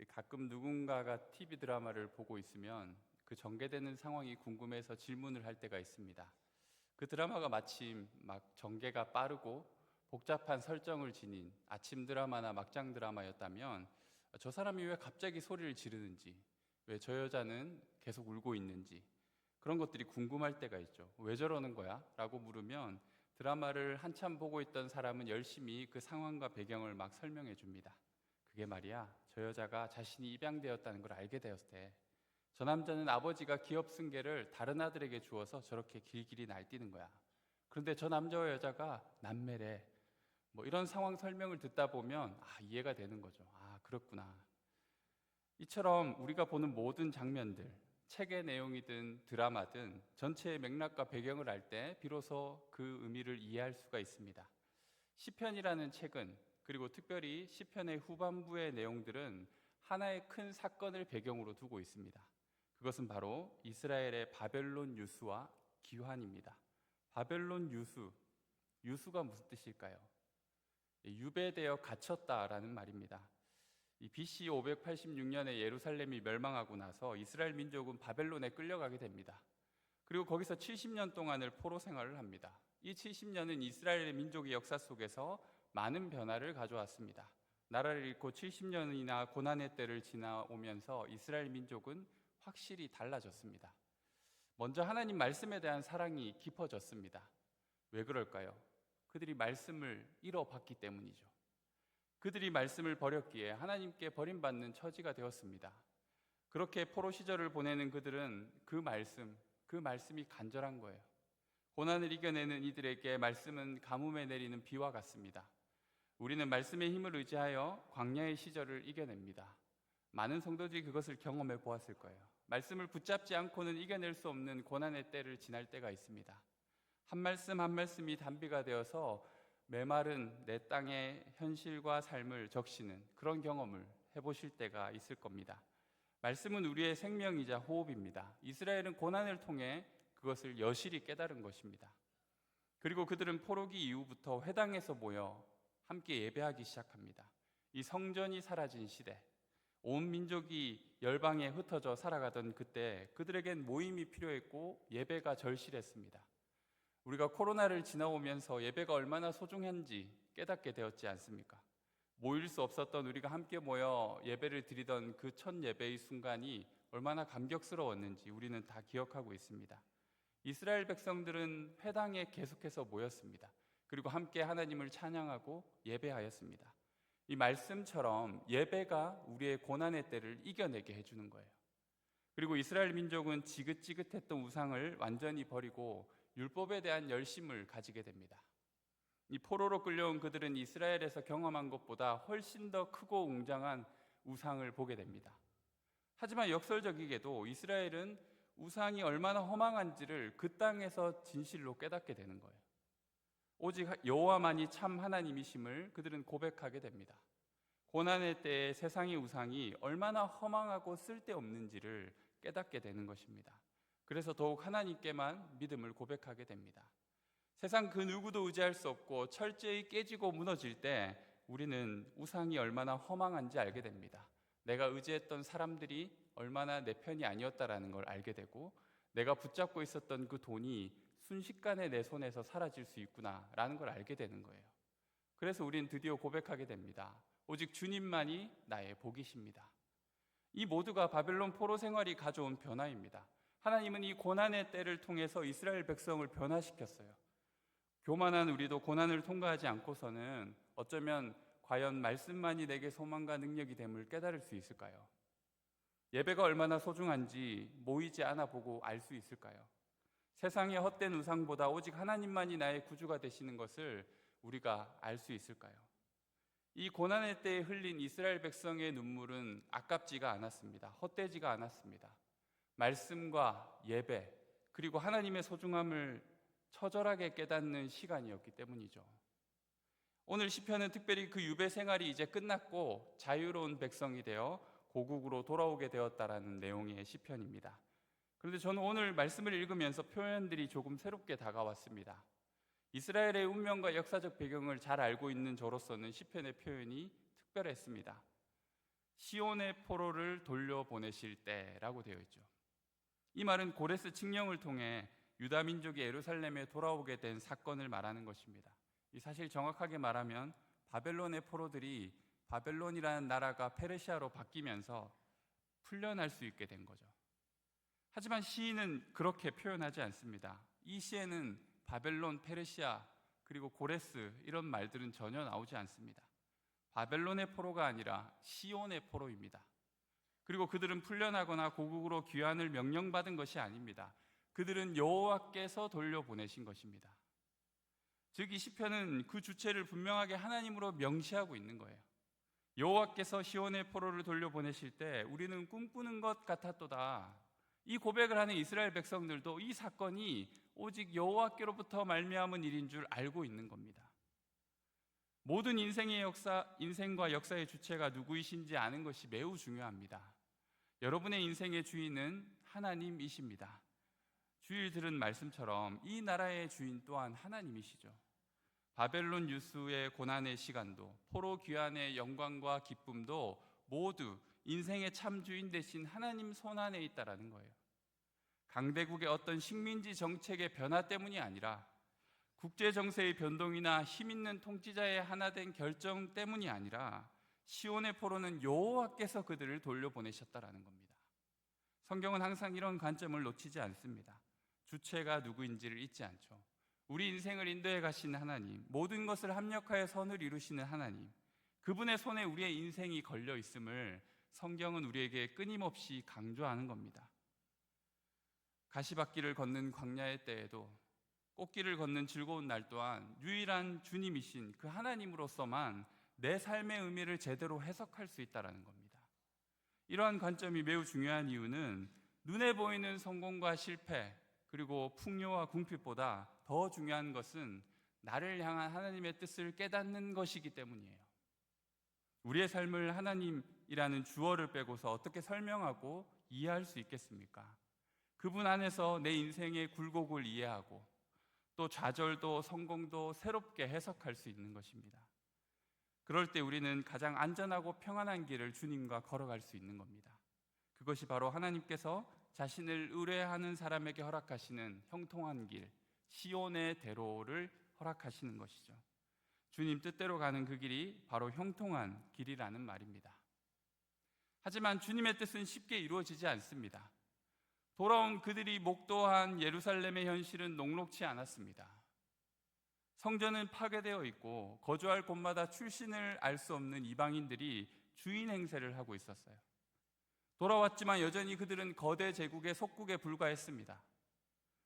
가끔 누군가가 TV 드라마를 보고 있으면 그 전개되는 상황이 궁금해서 질문을 할 때가 있습니다. 그 드라마가 마침 막 전개가 빠르고 복잡한 설정을 지닌 아침 드라마나 막장 드라마였다면 저 사람이 왜 갑자기 소리를 지르는지, 왜 저 여자는 계속 울고 있는지 그런 것들이 궁금할 때가 있죠. 왜 저러는 거야? 라고 물으면 드라마를 한참 보고 있던 사람은 열심히 그 상황과 배경을 막 설명해 줍니다. 그게 말이야, 저 여자가 자신이 입양되었다는 걸 알게 되었을 때 저 남자는 아버지가 기업 승계를 다른 아들에게 주어서 저렇게 길길이 날뛰는 거야. 그런데 저 남자와 여자가 남매래. 뭐 이런 상황 설명을 듣다 보면 이해가 되는 거죠. 그렇구나. 이처럼 우리가 보는 모든 장면들, 책의 내용이든 드라마든 전체의 맥락과 배경을 알 때 비로소 그 의미를 이해할 수가 있습니다. 시편이라는 책은, 그리고 특별히 시편의 후반부의 내용들은 하나의 큰 사건을 배경으로 두고 있습니다. 그것은 바로 이스라엘의 바벨론 유수와 기환입니다. 바벨론 유수, 유수가 무슨 뜻일까요? 유배되어 갇혔다라는 말입니다. 이 BC 586년에 예루살렘이 멸망하고 나서 이스라엘 민족은 바벨론에 끌려가게 됩니다. 그리고 거기서 70년 동안을 포로 생활을 합니다. 이 70년은 이스라엘 민족의 역사 속에서 많은 변화를 가져왔습니다. 나라를 잃고 70년이나 고난의 때를 지나오면서 이스라엘 민족은 확실히 달라졌습니다. 먼저 하나님 말씀에 대한 사랑이 깊어졌습니다. 왜 그럴까요? 그들이 말씀을 잃어봤기 때문이죠. 그들이 말씀을 버렸기에 하나님께 버림받는 처지가 되었습니다. 그렇게 포로 시절을 보내는 그들은 그 말씀이 간절한 거예요. 고난을 이겨내는 이들에게 말씀은 가뭄에 내리는 비와 같습니다. 우리는 말씀의 힘을 의지하여 광야의 시절을 이겨냅니다. 많은 성도들이 그것을 경험해 보았을 거예요. 말씀을 붙잡지 않고는 이겨낼 수 없는 고난의 때를 지날 때가 있습니다. 한 말씀 한 말씀이 단비가 되어서 메마른 내 땅의 현실과 삶을 적시는 그런 경험을 해보실 때가 있을 겁니다. 말씀은 우리의 생명이자 호흡입니다. 이스라엘은 고난을 통해 그것을 여실히 깨달은 것입니다. 그리고 그들은 포로기 이후부터 회당에서 모여 함께 예배하기 시작합니다. 이 성전이 사라진 시대, 온 민족이 열방에 흩어져 살아가던 그때 그들에겐 모임이 필요했고 예배가 절실했습니다. 우리가 코로나를 지나오면서 예배가 얼마나 소중한지 깨닫게 되었지 않습니까? 모일 수 없었던 우리가 함께 모여 예배를 드리던 그 첫 예배의 순간이 얼마나 감격스러웠는지 우리는 다 기억하고 있습니다. 이스라엘 백성들은 회당에 계속해서 모였습니다. 그리고 함께 하나님을 찬양하고 예배하였습니다. 이 말씀처럼 예배가 우리의 고난의 때를 이겨내게 해주는 거예요. 그리고 이스라엘 민족은 지긋지긋했던 우상을 완전히 버리고 율법에 대한 열심을 가지게 됩니다. 이 포로로 끌려온 그들은 이스라엘에서 경험한 것보다 훨씬 더 크고 웅장한 우상을 보게 됩니다. 하지만 역설적이게도 이스라엘은 우상이 얼마나 허망한지를 그 땅에서 진실로 깨닫게 되는 거예요. 오직 여호와만이 참 하나님이심을 그들은 고백하게 됩니다. 고난의 때에 세상의 우상이 얼마나 허망하고 쓸데없는지를 깨닫게 되는 것입니다. 그래서 더욱 하나님께만 믿음을 고백하게 됩니다. 세상 그 누구도 의지할 수 없고 철저히 깨지고 무너질 때 우리는 우상이 얼마나 허망한지 알게 됩니다. 내가 의지했던 사람들이 얼마나 내 편이 아니었다라는 걸 알게 되고, 내가 붙잡고 있었던 그 돈이 순식간에 내 손에서 사라질 수 있구나라는 걸 알게 되는 거예요. 그래서 우리는 드디어 고백하게 됩니다. 오직 주님만이 나의 복이십니다. 이 모두가 바벨론 포로 생활이 가져온 변화입니다. 하나님은 이 고난의 때를 통해서 이스라엘 백성을 변화시켰어요. 교만한 우리도 고난을 통과하지 않고서는 어쩌면 과연 말씀만이 내게 소망과 능력이 됨을 깨달을 수 있을까요? 예배가 얼마나 소중한지 모이지 않아 보고 알 수 있을까요? 세상의 헛된 우상보다 오직 하나님만이 나의 구주가 되시는 것을 우리가 알 수 있을까요? 이 고난의 때에 흘린 이스라엘 백성의 눈물은 아깝지가 않았습니다. 헛되지가 않았습니다. 말씀과 예배, 그리고 하나님의 소중함을 처절하게 깨닫는 시간이었기 때문이죠. 오늘 시편은 특별히 그 유배 생활이 이제 끝났고 자유로운 백성이 되어 고국으로 돌아오게 되었다라는 내용의 시편입니다. 그런데 저는 오늘 말씀을 읽으면서 표현들이 조금 새롭게 다가왔습니다. 이스라엘의 운명과 역사적 배경을 잘 알고 있는 저로서는 시편의 표현이 특별했습니다. 시온의 포로를 돌려보내실 때라고 되어 있죠. 이 말은 고레스 칙령을 통해 유다 민족이 예루살렘에 돌아오게 된 사건을 말하는 것입니다. 사실 정확하게 말하면 바벨론의 포로들이 바벨론이라는 나라가 페르시아로 바뀌면서 풀려날 수 있게 된 거죠. 하지만 시인은 그렇게 표현하지 않습니다. 이 시에는 바벨론, 페르시아, 그리고 고레스 이런 말들은 전혀 나오지 않습니다. 바벨론의 포로가 아니라 시온의 포로입니다. 그리고 그들은 풀려나거나 고국으로 귀환을 명령받은 것이 아닙니다. 그들은 여호와께서 돌려보내신 것입니다. 즉 이 시편은 그 주체를 분명하게 하나님으로 명시하고 있는 거예요. 여호와께서 시온의 포로를 돌려보내실 때 우리는 꿈꾸는 것 같았도다. 이 고백을 하는 이스라엘 백성들도 이 사건이 오직 여호와께로부터 말미암은 일인 줄 알고 있는 겁니다. 모든 인생과 역사의 주체가 누구이신지 아는 것이 매우 중요합니다. 여러분의 인생의 주인은 하나님이십니다. 주일 들은 말씀처럼 이 나라의 주인 또한 하나님이시죠. 바벨론 유수의 고난의 시간도, 포로 귀환의 영광과 기쁨도 모두 인생의 참 주인 되신 하나님 손안에 있다라는 거예요. 강대국의 어떤 식민지 정책의 변화 때문이 아니라 국제 정세의 변동이나 힘 있는 통치자의 하나된 결정 때문이 아니라 시온의 포로는 여호와께서 그들을 돌려보내셨다라는 겁니다. 성경은 항상 이런 관점을 놓치지 않습니다. 주체가 누구인지를 잊지 않죠. 우리 인생을 인도해 가신 하나님, 모든 것을 합력하여 선을 이루시는 하나님, 그분의 손에 우리의 인생이 걸려 있음을 성경은 우리에게 끊임없이 강조하는 겁니다. 가시밭길을 걷는 광야의 때에도, 꽃길을 걷는 즐거운 날 또한 유일한 주님이신 그 하나님으로서만 내 삶의 의미를 제대로 해석할 수 있다는 겁니다. 이러한 관점이 매우 중요한 이유는 눈에 보이는 성공과 실패, 그리고 풍요와 궁핍보다 더 중요한 것은 나를 향한 하나님의 뜻을 깨닫는 것이기 때문이에요. 우리의 삶을 하나님이라는 주어를 빼고서 어떻게 설명하고 이해할 수 있겠습니까? 그분 안에서 내 인생의 굴곡을 이해하고 또 좌절도 성공도 새롭게 해석할 수 있는 것입니다. 그럴 때 우리는 가장 안전하고 평안한 길을 주님과 걸어갈 수 있는 겁니다. 그것이 바로 하나님께서 자신을 의뢰하는 사람에게 허락하시는 형통한 길, 시온의 대로를 허락하시는 것이죠. 주님 뜻대로 가는 그 길이 바로 형통한 길이라는 말입니다. 하지만 주님의 뜻은 쉽게 이루어지지 않습니다. 돌아온 그들이 목도한 예루살렘의 현실은 녹록치 않았습니다. 성전은 파괴되어 있고 거주할 곳마다 출신을 알 수 없는 이방인들이 주인 행세를 하고 있었어요. 돌아왔지만 여전히 그들은 거대 제국의 속국에 불과했습니다.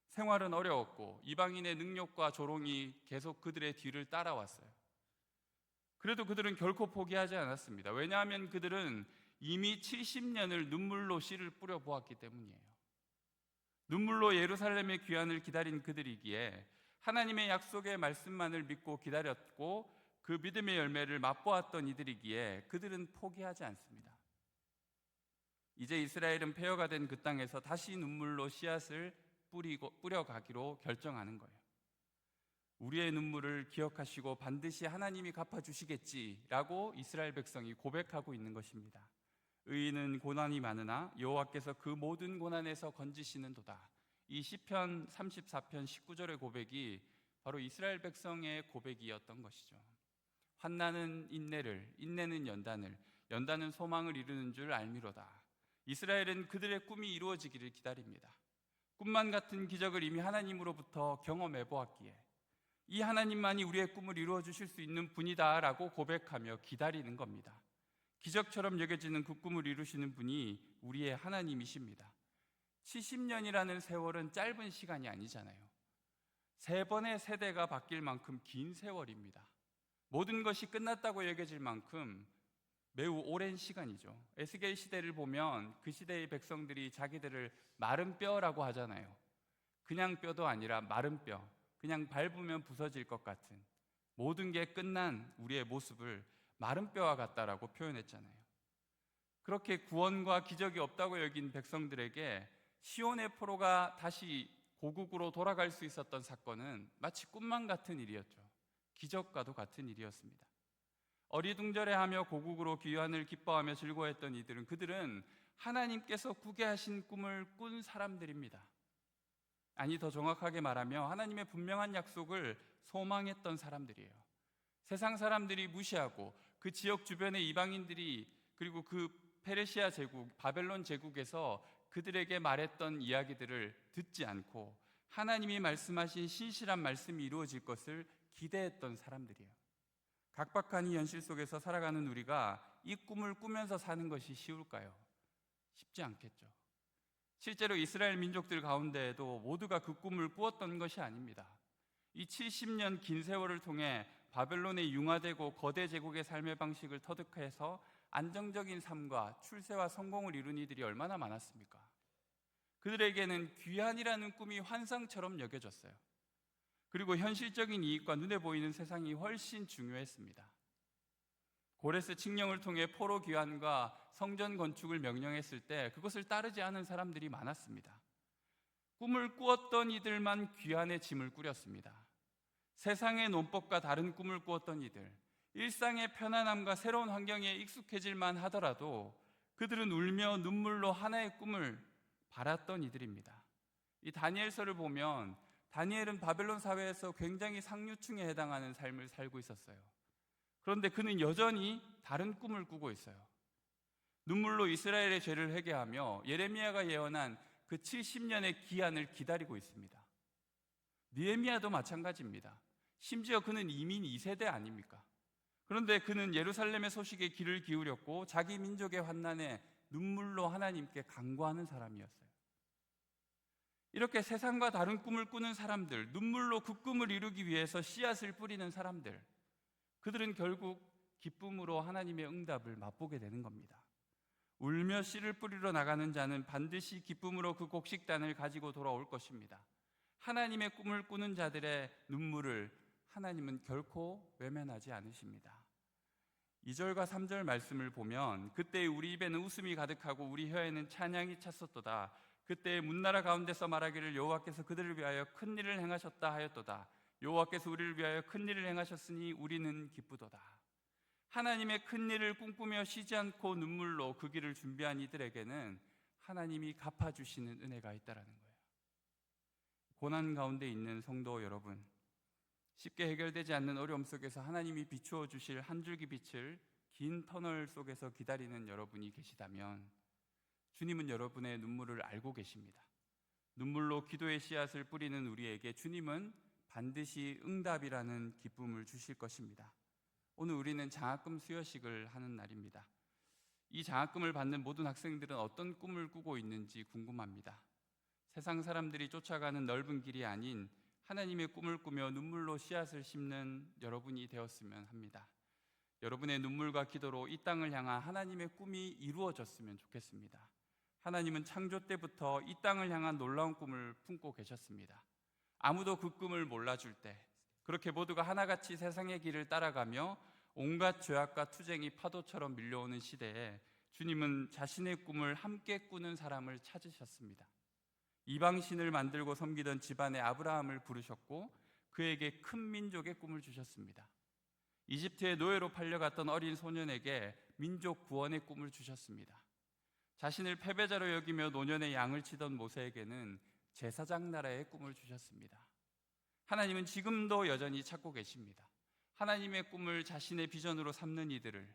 생활은 어려웠고 이방인의 능력과 조롱이 계속 그들의 뒤를 따라왔어요. 그래도 그들은 결코 포기하지 않았습니다. 왜냐하면 그들은 이미 70년을 눈물로 씨를 뿌려보았기 때문이에요. 눈물로 예루살렘의 귀환을 기다린 그들이기에 하나님의 약속의 말씀만을 믿고 기다렸고 그 믿음의 열매를 맛보았던 이들이기에 그들은 포기하지 않습니다. 이제 이스라엘은 폐허가 된 그 땅에서 다시 눈물로 씨앗을 뿌려가기로 결정하는 거예요. 우리의 눈물을 기억하시고 반드시 하나님이 갚아주시겠지라고 이스라엘 백성이 고백하고 있는 것입니다. 의인은 고난이 많으나 여호와께서 그 모든 고난에서 건지시는도다. 이 시편 34편 19절의 고백이 바로 이스라엘 백성의 고백이었던 것이죠. 환난은 인내를, 인내는 연단을, 연단은 소망을 이루는 줄 알미로다. 이스라엘은 그들의 꿈이 이루어지기를 기다립니다. 꿈만 같은 기적을 이미 하나님으로부터 경험해 보았기에 이 하나님만이 우리의 꿈을 이루어 주실 수 있는 분이다라고 고백하며 기다리는 겁니다. 기적처럼 여겨지는 그 꿈을 이루시는 분이 우리의 하나님이십니다. 70년이라는 세월은 짧은 시간이 아니잖아요. 3번의 세대가 바뀔 만큼 긴 세월입니다. 모든 것이 끝났다고 여겨질 만큼 매우 오랜 시간이죠. 에스겔 시대를 보면 그 시대의 백성들이 자기들을 마른 뼈라고 하잖아요. 그냥 뼈도 아니라 마른 뼈, 그냥 밟으면 부서질 것 같은 모든 게 끝난 우리의 모습을 마른 뼈와 같다라고 표현했잖아요. 그렇게 구원과 기적이 없다고 여긴 백성들에게 시온의 포로가 다시 고국으로 돌아갈 수 있었던 사건은 마치 꿈만 같은 일이었죠. 기적과도 같은 일이었습니다. 어리둥절해하며 고국으로 귀환을 기뻐하며 즐거워했던 그들은 하나님께서 꾸게 하신 꿈을 꾼 사람들입니다. 아니, 더 정확하게 말하면 하나님의 분명한 약속을 소망했던 사람들이에요. 세상 사람들이 무시하고 그 지역 주변의 이방인들이, 그리고 그 페르시아 제국, 바벨론 제국에서 그들에게 말했던 이야기들을 듣지 않고 하나님이 말씀하신 신실한 말씀이 이루어질 것을 기대했던 사람들이에요. 각박한 이 현실 속에서 살아가는 우리가 이 꿈을 꾸면서 사는 것이 쉬울까요? 쉽지 않겠죠. 실제로 이스라엘 민족들 가운데에도 모두가 그 꿈을 꾸었던 것이 아닙니다. 이 70년 긴 세월을 통해 바벨론에 융화되고 거대 제국의 삶의 방식을 터득해서 안정적인 삶과 출세와 성공을 이룬 이들이 얼마나 많았습니까? 그들에게는 귀환이라는 꿈이 환상처럼 여겨졌어요. 그리고 현실적인 이익과 눈에 보이는 세상이 훨씬 중요했습니다. 고레스 칙령을 통해 포로 귀환과 성전 건축을 명령했을 때 그것을 따르지 않은 사람들이 많았습니다. 꿈을 꾸었던 이들만 귀환의 짐을 꾸렸습니다. 세상의 논법과 다른 꿈을 꾸었던 이들, 일상의 편안함과 새로운 환경에 익숙해질만 하더라도 그들은 울며 눈물로 하나의 꿈을 바랐던 이들입니다. 이 다니엘서를 보면 다니엘은 바벨론 사회에서 굉장히 상류층에 해당하는 삶을 살고 있었어요. 그런데 그는 여전히 다른 꿈을 꾸고 있어요. 눈물로 이스라엘의 죄를 회개하며 예레미야가 예언한 그 70년의 기한을 기다리고 있습니다. 느헤미야도 마찬가지입니다. 심지어 그는 이민 2세대 아닙니까? 그런데 그는 예루살렘의 소식에 귀를 기울였고 자기 민족의 환난에 눈물로 하나님께 간구하는 사람이었어요. 이렇게 세상과 다른 꿈을 꾸는 사람들, 눈물로 그 꿈을 이루기 위해서 씨앗을 뿌리는 사람들, 그들은 결국 기쁨으로 하나님의 응답을 맛보게 되는 겁니다. 울며 씨를 뿌리러 나가는 자는 반드시 기쁨으로 그 곡식단을 가지고 돌아올 것입니다. 하나님의 꿈을 꾸는 자들의 눈물을 하나님은 결코 외면하지 않으십니다. 2절과 3절 말씀을 보면 그때 우리 입에는 웃음이 가득하고 우리 혀에는 찬양이 찼었도다. 그때 문나라 가운데서 말하기를 여호와께서 그들을 위하여 큰 일을 행하셨다 하였도다. 여호와께서 우리를 위하여 큰 일을 행하셨으니 우리는 기쁘도다. 하나님의 큰 일을 꿈꾸며 쉬지 않고 눈물로 그 길을 준비한 이들에게는 하나님이 갚아주시는 은혜가 있다라는 거예요. 고난 가운데 있는 성도 여러분, 쉽게 해결되지 않는 어려움 속에서 하나님이 비추어 주실 한 줄기 빛을 긴 터널 속에서 기다리는 여러분이 계시다면 주님은 여러분의 눈물을 알고 계십니다. 눈물로 기도의 씨앗을 뿌리는 우리에게 주님은 반드시 응답이라는 기쁨을 주실 것입니다. 오늘 우리는 장학금 수여식을 하는 날입니다. 이 장학금을 받는 모든 학생들은 어떤 꿈을 꾸고 있는지 궁금합니다. 세상 사람들이 쫓아가는 넓은 길이 아닌 하나님의 꿈을 꾸며 눈물로 씨앗을 심는 여러분이 되었으면 합니다. 여러분의 눈물과 기도로 이 땅을 향한 하나님의 꿈이 이루어졌으면 좋겠습니다. 하나님은 창조 때부터 이 땅을 향한 놀라운 꿈을 품고 계셨습니다. 아무도 그 꿈을 몰라줄 때, 그렇게 모두가 하나같이 세상의 길을 따라가며 온갖 죄악과 투쟁이 파도처럼 밀려오는 시대에 주님은 자신의 꿈을 함께 꾸는 사람을 찾으셨습니다. 이방신을 만들고 섬기던 집안의 아브라함을 부르셨고 그에게 큰 민족의 꿈을 주셨습니다. 이집트의 노예로 팔려갔던 어린 소년에게 민족 구원의 꿈을 주셨습니다. 자신을 패배자로 여기며 노년의 양을 치던 모세에게는 제사장 나라의 꿈을 주셨습니다. 하나님은 지금도 여전히 찾고 계십니다. 하나님의 꿈을 자신의 비전으로 삼는 이들을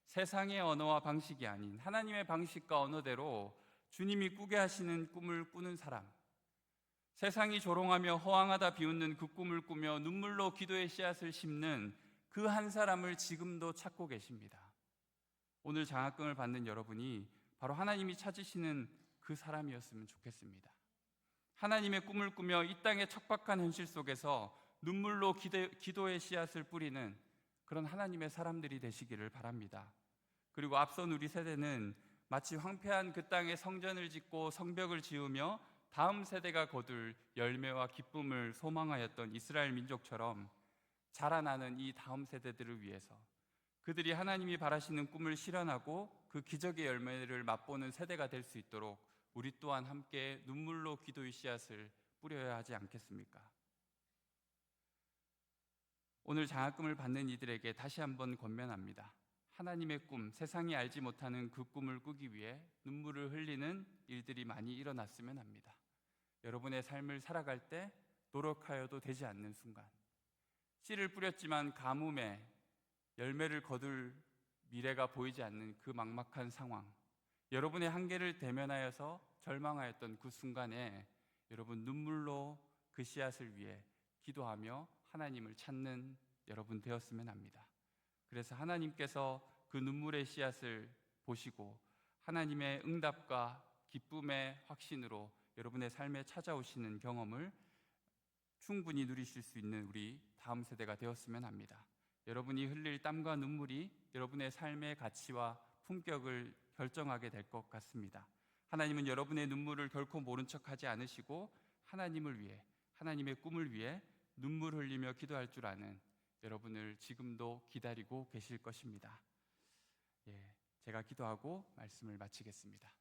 세상의 언어와 방식이 아닌 하나님의 방식과 언어대로 주님이 꾸게 하시는 꿈을 꾸는 사람, 세상이 조롱하며 허황하다 비웃는 그 꿈을 꾸며 눈물로 기도의 씨앗을 심는 그 한 사람을 지금도 찾고 계십니다. 오늘 장학금을 받는 여러분이 바로 하나님이 찾으시는 그 사람이었으면 좋겠습니다. 하나님의 꿈을 꾸며 이 땅의 척박한 현실 속에서 눈물로 기도의 씨앗을 뿌리는 그런 하나님의 사람들이 되시기를 바랍니다. 그리고 앞선 우리 세대는 마치 황폐한 그 땅에 성전을 짓고 성벽을 지으며 다음 세대가 거둘 열매와 기쁨을 소망하였던 이스라엘 민족처럼 자라나는 이 다음 세대들을 위해서 그들이 하나님이 바라시는 꿈을 실현하고 그 기적의 열매를 맛보는 세대가 될 수 있도록 우리 또한 함께 눈물로 기도의 씨앗을 뿌려야 하지 않겠습니까? 오늘 장학금을 받는 이들에게 다시 한번 권면합니다. 하나님의 꿈, 세상이 알지 못하는 그 꿈을 꾸기 위해 눈물을 흘리는 일들이 많이 일어났으면 합니다. 여러분의 삶을 살아갈 때 노력하여도 되지 않는 순간, 씨를 뿌렸지만 가뭄에 열매를 거둘 미래가 보이지 않는 그 막막한 상황, 여러분의 한계를 대면하여서 절망하였던 그 순간에 여러분 눈물로 그 씨앗을 위해 기도하며 하나님을 찾는 여러분 되었으면 합니다. 그래서 하나님께서 그 눈물의 씨앗을 보시고 하나님의 응답과 기쁨의 확신으로 여러분의 삶에 찾아오시는 경험을 충분히 누리실 수 있는 우리 다음 세대가 되었으면 합니다. 여러분이 흘릴 땀과 눈물이 여러분의 삶의 가치와 품격을 결정하게 될 것 같습니다. 하나님은 여러분의 눈물을 결코 모른 척하지 않으시고 하나님을 위해, 하나님의 꿈을 위해 눈물 흘리며 기도할 줄 아는 여러분을 지금도 기다리고 계실 것입니다. 제가 기도하고 말씀을 마치겠습니다.